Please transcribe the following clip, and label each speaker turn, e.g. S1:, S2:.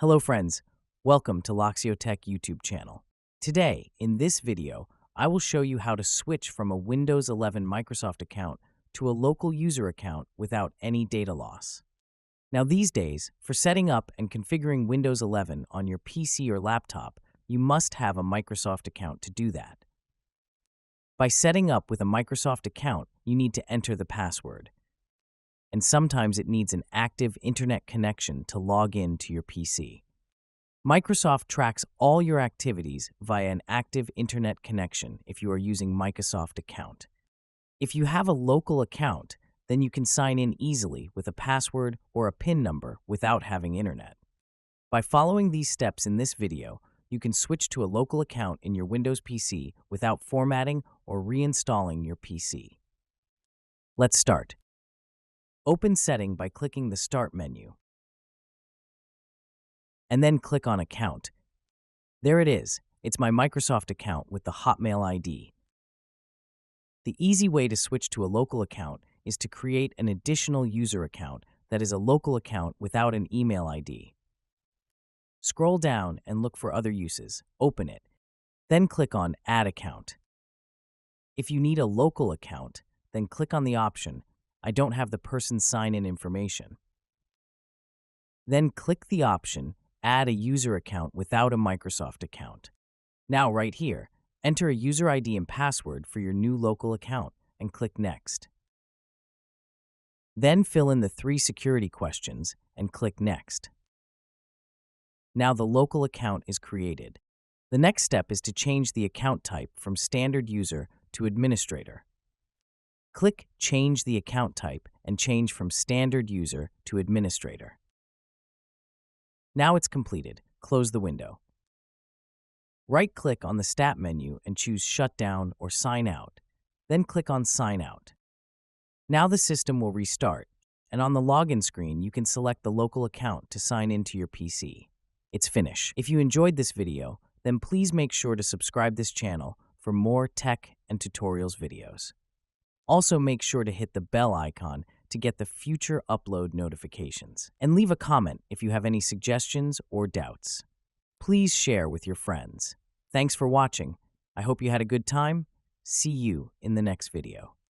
S1: Hello friends, welcome to Loxio Tech YouTube channel. Today, in this video, I will show you how to switch from a Windows 11 Microsoft account to a local user account without any data loss. Now these days, for setting up and configuring Windows 11 on your PC or laptop, you must have a Microsoft account to do that. By setting up with a Microsoft account, you need to enter the password. And sometimes it needs an active internet connection to log in to your PC. Microsoft tracks all your activities via an active internet connection if you are using Microsoft account. If you have a local account, then you can sign in easily with a password or a PIN number without having internet. By following these steps in this video, you can switch to a local account in your Windows PC without formatting or reinstalling your PC. Let's start. Open Setting by clicking the Start menu. And then click on Account. There it is. It's my Microsoft account with the Hotmail ID. The easy way to switch to a local account is to create an additional user account that is a local account without an email ID. Scroll down and look for other uses. Open it. Then click on Add Account. If you need a local account, then click on the option I don't have the person's sign-in information. Then click the option Add a user account without a Microsoft account. Now right here, enter a user ID and password for your new local account and click Next. Then fill in the 3 security questions and click Next. Now the local account is created. The next step is to change the account type from standard user to administrator. Click Change the account type and change from standard user to administrator. Now it's completed. Close the window. Right-click on the Stat menu and choose Shut Down or Sign Out. Then click on Sign Out. Now the system will restart, and on the login screen you can select the local account to sign into your PC. It's finished. If you enjoyed this video, then please make sure to subscribe this channel for more tech and tutorials videos. Also make sure to hit the bell icon to get the future upload notifications. And leave a comment if you have any suggestions or doubts. Please share with your friends. Thanks for watching. I hope you had a good time. See you in the next video.